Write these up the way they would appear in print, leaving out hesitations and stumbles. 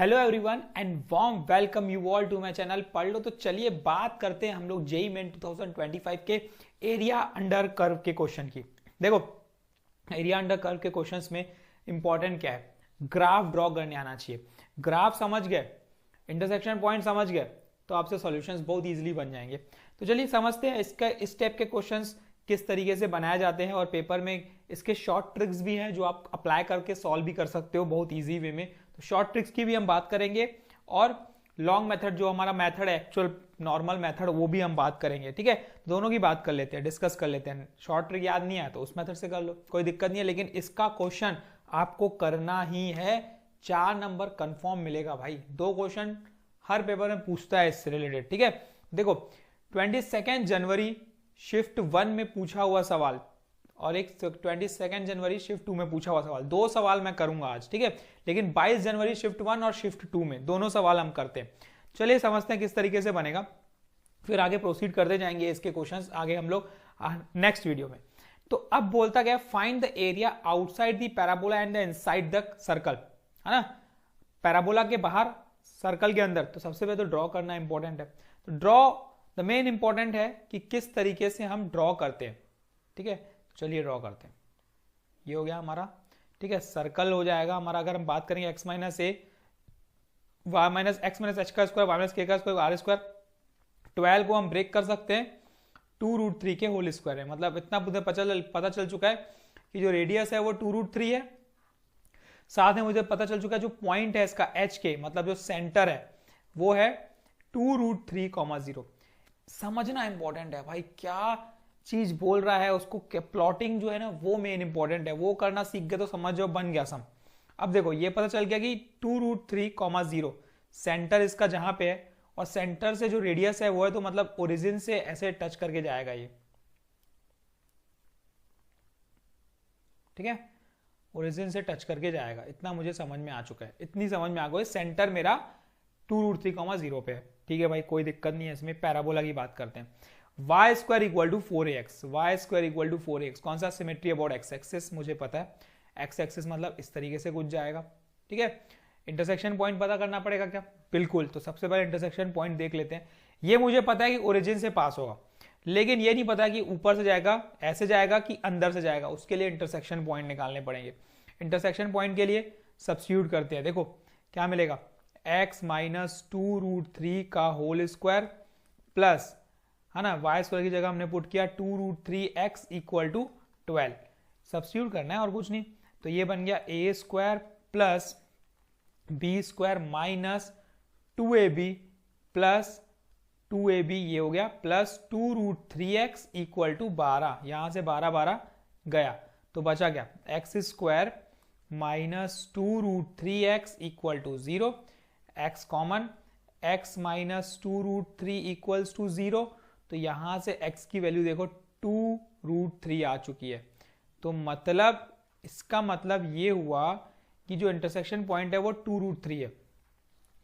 Hello everyone and warm welcome you all to my channel पढ़ लो। तो चलिए बात करते हैं हम लोग जेईई मेन 2025 के एरिया अंडर कर्व के क्वेश्चन की। देखो एरिया अंडर कर्व के क्वेश्चंस में इंपॉर्टेंट क्या है, ग्राफ ड्रॉ करने आना चाहिए। ग्राफ समझ गए, इंटरसेक्शन पॉइंट समझ गए तो आपसे सॉल्यूशंस बहुत इजीली बन जाएंगे। तो चलिए समझते हैं इसका इस टाइप के क्वेश्चंस किस तरीके से बनाए जाते हैं और पेपर में इसके शॉर्ट ट्रिक्स भी हैं जो आप अप्लाई करके सॉल्व भी कर सकते हो बहुत इजी वे में। तो शॉर्ट ट्रिक्स की भी हम बात करेंगे और लॉन्ग मेथड जो हमारा मेथड है एक्चुअल नॉर्मल मेथड वो भी हम बात करेंगे। ठीक है, दोनों की बात कर लेते हैं, डिस्कस कर लेते हैं। शॉर्ट ट्रिक याद नहीं आया तो उस मेथड से कर लो, कोई दिक्कत नहीं है, लेकिन इसका क्वेश्चन आपको करना ही है। 4 नंबर कंफर्म मिलेगा भाई। 2 क्वेश्चन हर पेपर में पूछता है इससे रिलेटेड। ठीक है, देखो 22 जनवरी शिफ्ट 1 में पूछा हुआ सवाल और एक 22 जनवरी शिफ्ट 2 में पूछा हुआ सवाल, 2 सवाल मैं करूंगा आज। ठीक है, लेकिन 22 जनवरी शिफ्ट 1 और शिफ्ट 2 में दोनों सवाल हम करते हैं। चलिए समझते हैं किस तरीके से बनेगा, फिर आगे प्रोसीड करते जाएंगे इसके क्वेश्चंस आगे हम लोग नेक्स्ट वीडियो में। तो अब बोलता गया find the area outside the parabola and the inside the circle, है ना। पैराबोला के बाहर सर्कल के अंदर, तो सबसे पहले तो ड्रॉ करना इंपॉर्टेंट है। तो ड्रॉ द मेन इंपॉर्टेंट है कि किस तरीके से हम ड्रॉ करते हैं। ठीक है, तो चलिए ड्रॉ करते हैं। ये हो गया हमारा, ठीक है, सर्कल हो जाएगा हमारा। अगर हम बात करेंगे x minus A y minus x minus H का स्क्वायर वाई माइनस के का स्क्वायर आर स्क्वायर, 12 को हम ब्रेक कर सकते हैं 2√3 के होल स्क्वायर है। मतलब इतना मुझे पता चल चुका है कि जो रेडियस है वो 2√3 है। साथ में मुझे पता चल चुका है जो पॉइंट है इसका एच के, मतलब जो सेंटर है वो है 2√3,0। समझना इंपॉर्टेंट है भाई, क्या चीज बोल रहा है उसको, प्लॉटिंग जो है ना वो मेन इंपॉर्टेंट है। वो करना सीख गए तो समझ जाओ बन गया सम। अब देखो ये पता चल गया कि 2√3,0 सेंटर इसका जहां पे है और सेंटर से जो रेडियस है वो है, तो मतलब ओरिजिन से ऐसे टच करके जाएगा ये। ठीक है, ओरिजिन से टच करके जाएगा, इतना मुझे समझ में आ चुका है। इतनी समझ में आ गई, सेंटर मेरा 2√3,0 पे है। ठीक है भाई, कोई दिक्कत नहीं है इसमें। पैराबोला की बात करते हैं। y square equal to 4ax, y square equal to 4ax, कौन सा सिमेट्री अबाउट x एक्सिस मुझे पता है। x एक्सिस मतलब इस तरीके से कुछ जाएगा। ठीक है, इंटरसेक्शन पॉइंट पता करना पड़ेगा क्या, बिल्कुल। तो सबसे पहले इंटरसेक्शन पॉइंट देख लेते हैं। ये मुझे पता है कि ओरिजिन से पास होगा, लेकिन ये नहीं पता कि ऊपर से जाएगा, ऐसे जाएगा कि अंदर से जाएगा। उसके लिए इंटरसेक्शन पॉइंट निकालने पड़ेंगे। इंटरसेक्शन पॉइंट के लिए सब्स्टिट्यूट करते हैं। देखो क्या मिलेगा, x माइनस 2√3 का होल स्क्वायर प्लस, है ना, y स्क्वायर की जगह हमने पुट किया 2√3x इक्वल टू 12। सब्स्टिट्यूट करना है और कुछ नहीं। तो ये बन गया a square plus b square minus 2ab plus 2ab, ये हो गया प्लस 2√3x इक्वल टू 12। यहां से 12 गया तो बचा क्या, x square minus 2√3x equal to 0, x common, x minus 2√3 equals to 0। तो यहां से x की वैल्यू देखो 2√3 आ चुकी है। तो मतलब इसका मतलब ये हुआ कि जो इंटरसेक्शन पॉइंट है वो 2√3 है।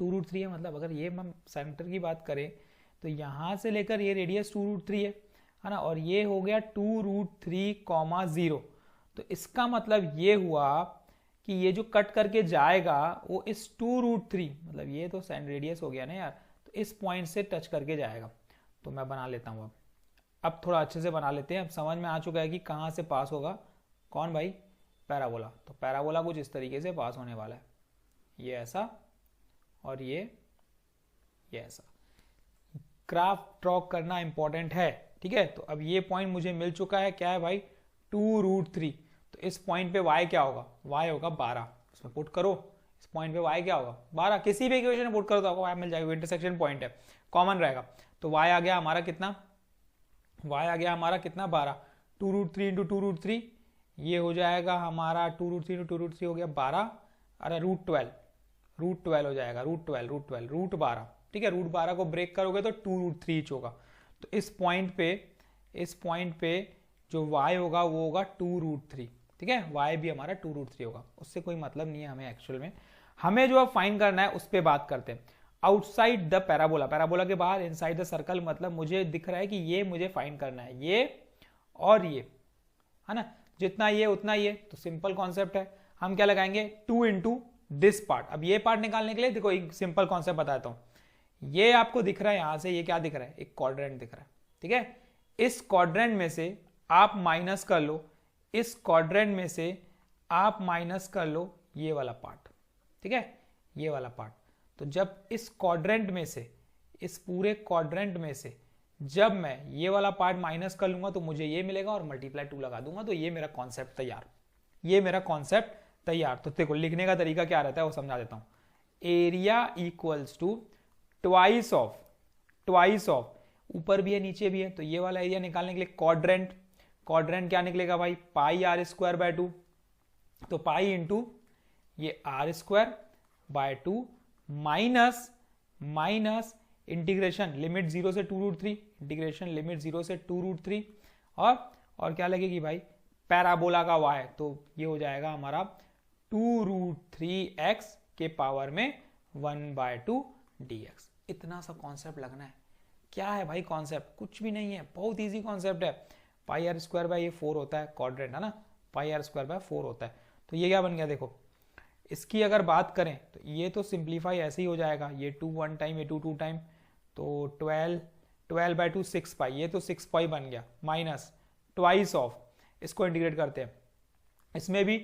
2√3 है मतलब अगर ये हम सेंटर की बात करें तो यहां से लेकर ये रेडियस 2√3 है ना, और ये हो गया 2√3,0। तो इसका मतलब ये हुआ कि ये जो कट करके जाएगा वो इस 2√3, मतलब ये तो रेडियस हो गया ना यार, तो इस पॉइंट से टच करके जाएगा। तो मैं बना लेता हूँ अब थोड़ा अच्छे से बना लेते हैं। अब समझ में आ चुका है कि कहाँ से पास होगा, कौन भाई, पैराबोला। तो पैराबोला कुछ इस तरीके से पास होने वाला है, ये ऐसा और ये ऐसा। ग्राफ ड्रॉ करना इंपॉर्टेंट है। ठीक है, तो अब ये पॉइंट मुझे मिल चुका है, क्या है भाई, 2√3। तो इस पॉइंट पे y क्या होगा, y होगा 12। इसमें पुट करो, इस पॉइंट पे y क्या होगा 12, किसी भी इक्वेशन में पुट करो तो आपको y मिल जाएगा। इंटरसेक्शन पॉइंट है, कॉमन रहेगा। तो y आ गया हमारा कितना, y आ गया हमारा कितना 12, 2√3 इंटू 2√3, ये हो जाएगा हमारा 2√3 इंटू 2√3 हो गया 12, अरे √12 हो जाएगा, √12 ठीक है। √12 को ब्रेक करोगे तो 2√3 होगा। तो इस पॉइंट पे जो y होगा वो होगा 2√3। ठीक है, y भी हमारा 2√3 होगा। उससे कोई मतलब नहीं है हमें एक्चुअल में। हमें जो अब फाइंड करना है उस पर बात करते हैं। आउटसाइड द पैराबोला, पैराबोला के बाहर, इनसाइड द सर्कल, मतलब मुझे दिख रहा है कि ये मुझे फाइंड करना है, ये और ये, है ना, जितना ये उतना ये। तो सिंपल कॉन्सेप्ट है, हम क्या लगाएंगे 2 इंटू दिस पार्ट। अब ये पार्ट निकालने के लिए देखो एक सिंपल कॉन्सेप्ट बताता हूं। ये आपको दिख रहा है यहां से, ये क्या दिख रहा है, एक क्वाड्रेंट दिख रहा है, ठीक है। इस क्वाड्रेंट में से आप माइनस कर लो, इस क्वाड्रेंट में से आप माइनस कर लो ये वाला पार्ट, ठीक है, ये वाला पार्ट। तो जब इस क्वाड्रेंट में से, इस पूरे क्वाड्रेंट में से जब मैं ये वाला पार्ट माइनस कर लूंगा तो मुझे ये मिलेगा और मल्टीप्लाई 2 लगा दूंगा, तो ये मेरा कॉन्सेप्ट तैयार, ये मेरा कॉन्सेप्ट तैयार। तो देखो लिखने का तरीका क्या रहता है वो समझा देता हूं। Area equals to twice of, ऊपर भी है नीचे भी है, तो ये वाला एरिया निकालने के लिए क्वाड्रेंट, क्वाड्रेंट क्या निकलेगा भाई, पाई आर स्क्वायर बाय 2, तो पाई इंटू ये आर square by 2 minus integration limit 0 से 2√3, इंटीग्रेशन लिमिट 0 से 2√3 और क्या लगेगी भाई, पैराबोला का y, तो ये हो जाएगा हमारा 2√3x के पावर में 1/2 dx। इतना सा कॉन्सेप्ट लगना है। क्या है भाई कॉन्सेप्ट, कुछ भी नहीं है, बहुत इजी कॉन्सेप्ट है। पाई आर स्क्वायर बाय ये 4 होता है, क्वाड्रेंट है ना, पाई आर स्क्वायर बाय 4 होता है। तो ये क्या बन गया देखो, इसकी अगर बात करें तो ये तो सिंप्लीफाई ऐसे ही हो जाएगा, ये 2 1 टाइम, ये 2 2 टाइम, तो 12/2 6 पाई, ये तो 6 पाई बन गया, माइनस ट्वाइस ऑफ, इसको इंटीग्रेट करते हैं, इसमें भी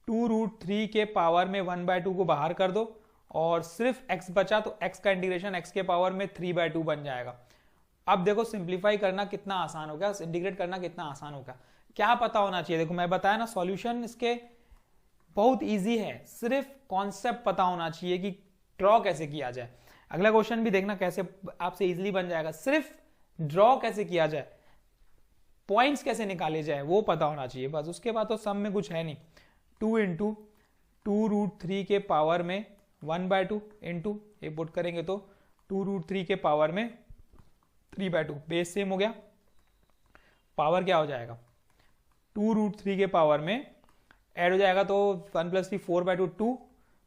2√3 के पावर में 1/2 को बाहर कर दो और सिर्फ x बचा, तो x का इंटीग्रेशन x के पावर में 3/2 बन जाएगा। अब देखो सिंप्लीफाई करना कितना आसान हो गया, इंटीग्रेट करना कितना आसान हो गया। क्या पता होना चाहिए, देखो मैं बताया ना सॉल्यूशन इसके बहुत इजी है, सिर्फ कॉन्सेप्ट पता होना चाहिए कि ड्रॉ कैसे किया जाए। अगला क्वेश्चन भी देखना कैसे आपसे इजीली बन जाएगा, सिर्फ ड्रॉ कैसे किया जाए, पॉइंट्स कैसे निकाले जाए वो पता होना चाहिए बस। उसके बाद तो सम में कुछ है नहीं। 2 इंटू 2√3 के पावर में 1/2 इंटू ये पुट करेंगे तो 2√3 के पावर में 3/2, बेस सेम हो गया, पावर क्या हो जाएगा 2√3 के पावर में ऐड हो जाएगा तो 1 + 3 4/2 2,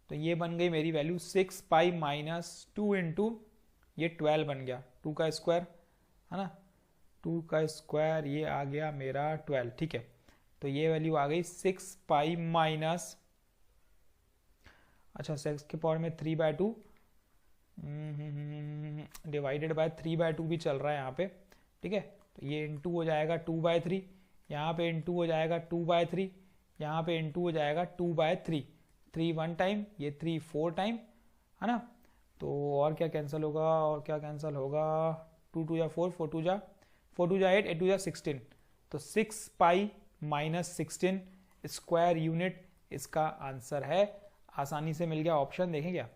तो ये बन गई मेरी वैल्यू 6 पाई माइनस 2 इंटू ये 12 बन गया, 2 का स्क्वायर है ना, 2 का स्क्वायर ये आ गया मेरा 12, ठीक है। तो ये वैल्यू आ गई 6 पाई माइनस, अच्छा 6 के पावर में 3/2 डिवाइडेड बाय 3/2 भी चल रहा है यहाँ पे, ठीक है। तो ये इंटू हो जाएगा 2/3, यहाँ पे इंटू हो जाएगा 2/3, यहाँ पे इंटू हो जाएगा 2/3, 3 1 टाइम, ये 3 4 टाइम है ना। तो और क्या कैंसिल होगा, और क्या कैंसिल होगा, 2 2 जा 4, 4 2 जा 8, 8 2 जा 16, तो 6 पाई माइनस 16 स्क्वायर यूनिट इसका आंसर है। आसानी से मिल गया ऑप्शन, देखें क्या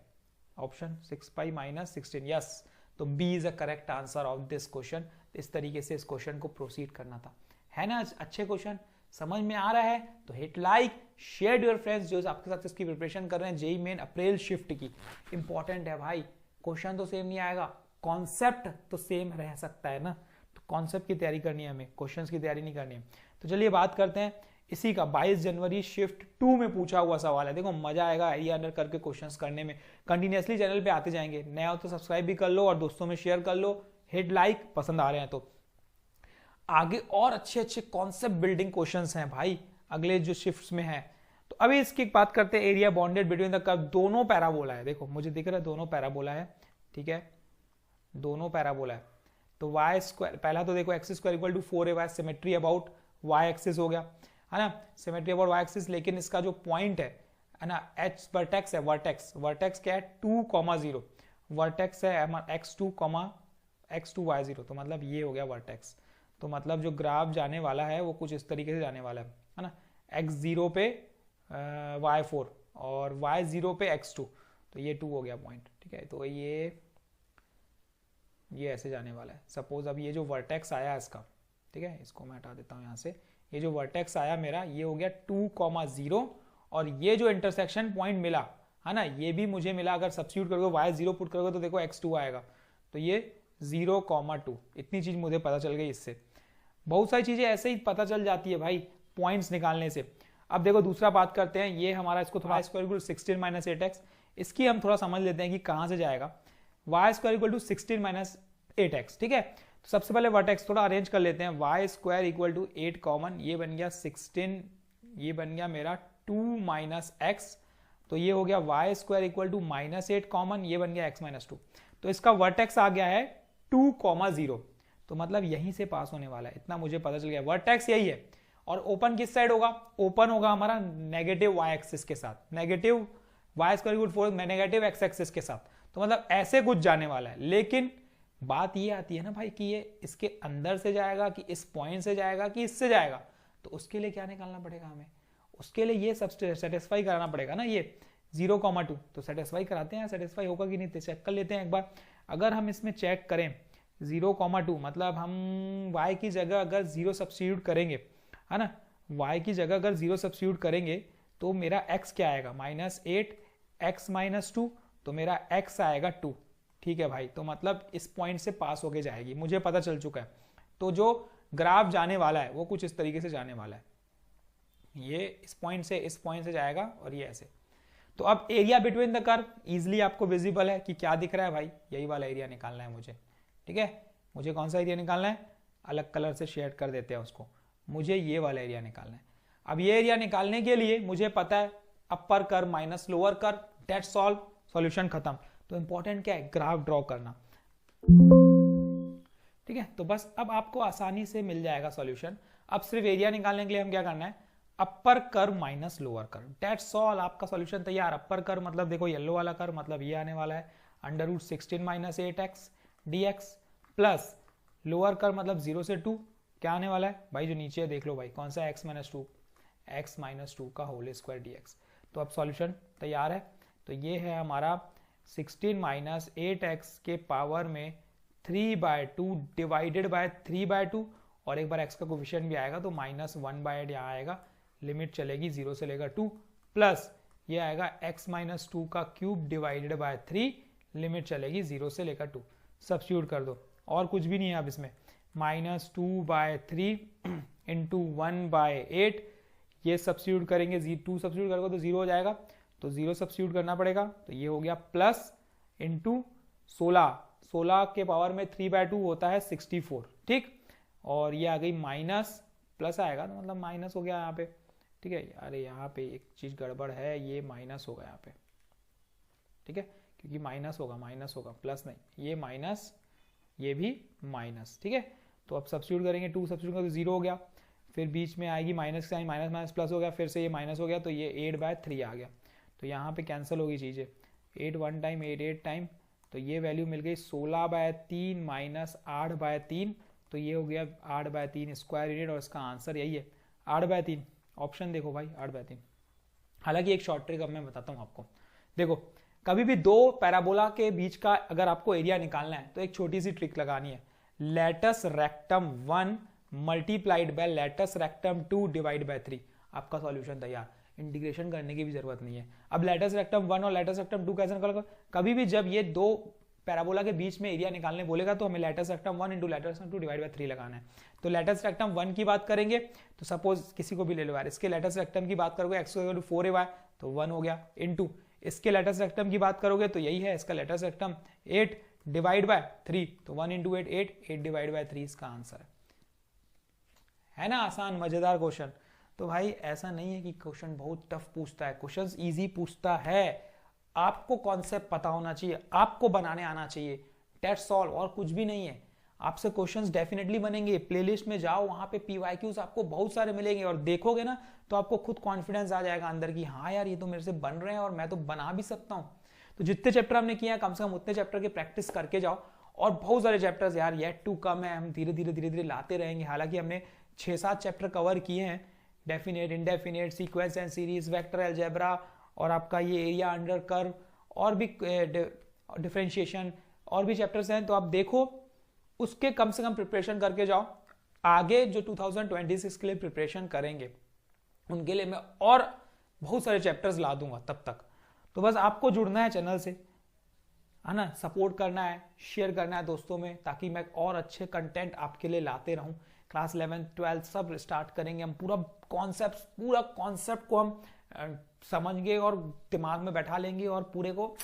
ऑप्शन 6 पाई माइनस 16, यस। तो B is a correct answer of this question. इस तरीके से इस क्वेश्चन को प्रोसीड करना था, है ना। अच्छे क्वेश्चन समझ में आ रहा है तो hit like, share your friends जो आपके साथ इसकी प्रिपरेशन कर रहे हैं जेईई मेन अप्रैल शिफ्ट की। इंपॉर्टेंट है भाई, क्वेश्चन तो सेम नहीं आएगा, कॉन्सेप्ट तो सेम रह सकता है ना। तो कॉन्सेप्ट की तैयारी करनी है हमें, क्वेश्चंस की तैयारी नहीं करनी है। तो चलिए बात करते हैं इसी का। 22 जनवरी शिफ्ट 2 में पूछा हुआ सवाल है, देखो मजा आएगा एरिया अंडर करके क्वेश्चंस करने में। कंटिन्यूअसली चैनल पे आते जाएंगे, नया हो तो सब्सक्राइब भी कर लो और दोस्तों में शेयर कर लो, हिट लाइक पसंद आ रहे हैं तो। आगे और अच्छे अच्छे कॉन्सेप्ट बिल्डिंग क्वेश्चंस हैं भाई अगले जो शिफ्ट्स में है। तो अभी इसकी बात करते हैं, area bounded between the curve, दोनों पैराबोला है, देखो मुझे दिख रहा है दोनों पैराबोला है, ठीक है, दोनों पैराबोला है। तो वाई स्क्वायर, पहला तो देखो X square equal to 4ay, symmetry about Y axis हो गया, है ना, सिमेट्री अबाउट वाई एक्सिस। लेकिन इसका जो पॉइंट है ना, एच वर्टेक्स है, वर्टेक्स क्या है 2,0, वर्टेक्स है x2 y0, तो मतलब ये हो गया वर्टेक्स। तो मतलब जो ग्राफ जाने वाला है वो कुछ इस तरीके से जाने वाला है ना, x0 पे y4 और y0 पे x2, तो ये 2 हो गया पॉइंट, ठीक है। तो ये ऐसे जाने वाला है। सपोज अब ये जो वर्टेक्स आया इसका, ठीक है, इसको मैं हटा देता हूँ यहाँ से। ये जो वर्टेक्स आया मेरा ये हो गया 2,0 और ये जो इंटरसेक्शन पॉइंट मिला है ना, ये भी मुझे मिला, अगर सब्स्टिट्यूट करोगे y0 पुट करोगे तो देखो x2 आएगा, तो ये 0,2। इतनी चीज मुझे पता चल गई इससे। बहुत सारी चीजें ऐसे ही पता चल जाती है भाई पॉइंट्स निकालने से। अब देखो दूसरा बात करते हैं, ये हमारा इसको थोड़ा स्क्वायर इक्वल टू 16 माइनस 8x, इसकी हम थोड़ा समझ लेते हैं कि कहां से जाएगा। वाई स्क्वायर इक्वल टू 16 माइनस 8x, ठीक है। तो सबसे पहले वर्टेक्स थोड़ा अरेंज कर लेते हैं। Y square equal to 8 common, ये बन गया 16, ये बन गया मेरा 2 माइनस x, तो ये हो गया Y square equal to -8 common, ये बन गया x-2। तो इसका वर्टेक्स आ गया है 2,0, तो मतलब यहीं से पास होने वाला है, इतना मुझे पता चल गया। वर्टेक्स यही है। और ओपन किस साइड होगा? ओपन होगा हमारा नेगेटिव y एक्सिस के साथ, negative Y square equal 4 negative x axis के साथ। तो मतलब ऐसे कुछ जाने वाला है। लेकिन बात ये आती है ना भाई कि ये इसके अंदर से जाएगा कि इस पॉइंट से जाएगा कि इससे जाएगा, तो उसके लिए क्या निकालना पड़ेगा हमें? उसके लिए ये सब सेटिस्फाई कराना पड़ेगा ना, ये 0,2। तो सेटिस्फाई कराते हैं, सेटिस्फाई होगा कि नहीं चेक कर लेते हैं एक बार। अगर हम इसमें चेक करें 0,2 मतलब हम y की जगह अगर 0 सब्स्टिट्यूट करेंगे, है ना, y की जगह अगर 0 सब्स्टिट्यूट करेंगे तो मेरा x क्या आएगा? -8 x-2, तो मेरा x आएगा 2। ठीक है भाई, तो मतलब इस पॉइंट से पास होके जाएगी, मुझे पता चल चुका है। तो जो ग्राफ जाने वाला है वो कुछ इस तरीके से जाने वाला है, ये इस पॉइंट से जाएगा और ये ऐसे। तो अब area between the curve easily आपको विजिबल है कि क्या दिख रहा है भाई, यही वाला एरिया निकालना है मुझे। ठीक है, मुझे कौन सा एरिया निकालना है? अलग कलर से शेड कर देते हैं उसको, मुझे ये वाला एरिया निकालना है। अब ये एरिया निकालने के लिए मुझे पता है upper curve minus lower curve, that's all, solution खत्म। तो इंपॉर्टेंट क्या है? ग्राफ ड्रॉ करना। ठीक है, तो बस अब आपको आसानी से मिल जाएगा सॉल्यूशन। अब सिर्फ एरिया निकालने के लिए हम क्या करना है? Upper curve minus lower curve, that's all, आपका सॉल्यूशन तैयार। अपर कर्व मतलब देखो येलो वाला कर्व, मतलब ये आने वाला है √16 - 8x dx, plus lower curve मतलब 0 से 2 क्या आने वाला है भाई? जो नीचे देख लो भाई, कौन सा? x-2 का होल स्क्वायर dx। तो अब सॉल्यूशन तैयार है। तो ये है हमारा 16 - 8x के पावर में 3/2 डिवाइडेड बाय 3/2, और एक बार x का कोफिशिएंट भी आएगा तो -1/8 यहाँ आएगा, लिमिट चलेगी 0 से लेकर 2, प्लस ये आएगा x-2 का क्यूब डिवाइडेड बाय 3, लिमिट चलेगी 0 से लेकर 2। सब्स्टिट्यूट कर दो, और कुछ भी नहीं है अब इसमें। -2/3 इंटू 1/8, ये सब्स्टिट्यूट करेंगे, 2 सब्स्टिट्यूट करोगे तो 0 हो जाएगा, तो 0 सब्स्टिट्यूट करना पड़ेगा, तो ये हो गया प्लस इंटू 16 के पावर में 3/2 होता है 64। ठीक, और ये आ गई माइनस, प्लस आएगा तो मतलब माइनस हो गया यहाँ पे। ठीक है, अरे यहाँ पे एक चीज गड़बड़ है, ये माइनस होगा यहाँ पे। ठीक है, क्योंकि माइनस होगा प्लस नहीं, ये माइनस, ये भी माइनस। ठीक है, तो अब सब्स्टिट्यूट करेंगे, 2 सब्स्टिट्यूट करेंगे तो 0 हो गया, फिर बीच में आएगी माइनस साइन, माइनस प्लस हो गया, फिर से ये माइनस हो गया, तो ये 8/3 आ गया। तो यहाँ पे कैंसिल होगी चीजें, 8 1 टाइम 8 टाइम, तो ये वैल्यू मिल गई 16/3 माइनस 8/3, तो ये हो गया 8/3 स्क्वायर यूनिट, और इसका आंसर यही है 8/3। ऑप्शन देखो भाई 8/3। हालांकि एक शॉर्ट ट्रिक अब मैं बताता हूँ आपको। देखो, कभी भी दो पैराबोला के बीच का अगर आपको एरिया निकालना है तो एक छोटी सी ट्रिक लगानी है, latus rectum 1 multiplied by latus rectum 2 divide by 3, आपका सॉल्यूशन तैयार। इंटीग्रेशन करने की भी जरूरत नहीं है। अब लेटस रेक्टम 1 और लेटस रेक्टम 2 कैसे निकालोगे? कभी भी जब ये दो पैराबोला के बीच में एरिया निकालने बोलेगा तो हमें latus rectum 1 into latus rectum 2 divide by 3 लगाना है। तो लेटस रेक्टम 1 की बात करेंगे तो सपोज किसी को भी ले लो यार, इसके लेटस रेक्टम की बात करोगे x4 है तो 1 हो गया, इंटू इसके लेटस रेक्टम की बात करोगे तो यही है, इसका लेटस रेक्टम 8 डिवाइड बाय 3, तो 1 इंटू 8 डिवाइड बाय 3 इसका आंसर है ना। आसान मजेदार क्वेश्चन। तो भाई ऐसा नहीं है कि क्वेश्चन बहुत टफ पूछता है, क्वेश्चन इजी पूछता है। आपको कॉन्सेप्ट पता होना चाहिए, आपको बनाने आना चाहिए, दैट्स ऑल, और कुछ भी नहीं है। आपसे क्वेश्चंस डेफिनेटली बनेंगे, प्लेलिस्ट में जाओ, वहां पे पीवाईक्यूज आपको बहुत सारे मिलेंगे, और देखोगे ना तो आपको खुद कॉन्फिडेंस आ जाएगा अंदर की, हाँ यार ये तो मेरे से बन रहे हैं और मैं तो बना भी सकता हूँ। तो जितने चैप्टर हमने किया कम से कम उतने चैप्टर की प्रैक्टिस करके जाओ, और बहुत सारे चैप्टर्स यार येट टू कम है, हम धीरे धीरे लाते रहेंगे। हालांकि हमने 6-7 चैप्टर कवर किए हैं, definite, indefinite, sequence and series, vector algebra, और आपका ये एरिया अंडर कर्व, और भी डिफरेंशिएशन, और भी चैप्टर्स हैं। तो आप देखो, उसके कम से कम प्रिपरेशन करके जाओ। आगे जो 2026 के लिए प्रिपरेशन करेंगे उनके लिए मैं और बहुत सारे चैप्टर्स ला दूंगा तब तक। तो बस आपको जुड़ना है चैनल से, है ना, सपोर्ट करना है, शेयर करना है दोस्तों में, ताकि मैं और अच्छे कंटेंट आपके लिए लाते रहूं। क्लास 11th 12th सब स्टार्ट करेंगे हम, पूरा कॉन्सेप्ट को हम समझेंगे और दिमाग में बैठा लेंगे और पूरे को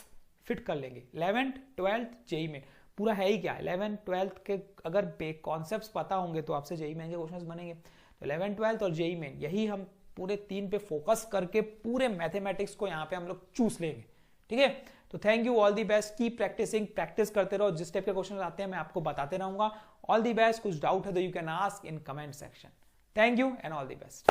फिट कर लेंगे। 11th 12th जेई में पूरा है ही क्या, 11th 12th के अगर कॉन्सेप्ट्स पता होंगे तो आपसे जेई में के क्वेश्चंस बनेंगे। तो 11th 12th और जेई में यही हम पूरे 3 पे फोकस करके पूरे मैथमेटिक्स को यहाँ पे हम लोग चूस लेंगे, ठीक है। तो thank you, all the best, keep practising, practice करते रहो, जिस टाइप के क्वेश्चन आते हैं मैं आपको बताते रहूंगा। ऑल दी बेस्ट, कुछ डाउट है तो you can ask in comment section. Thank you and all the best.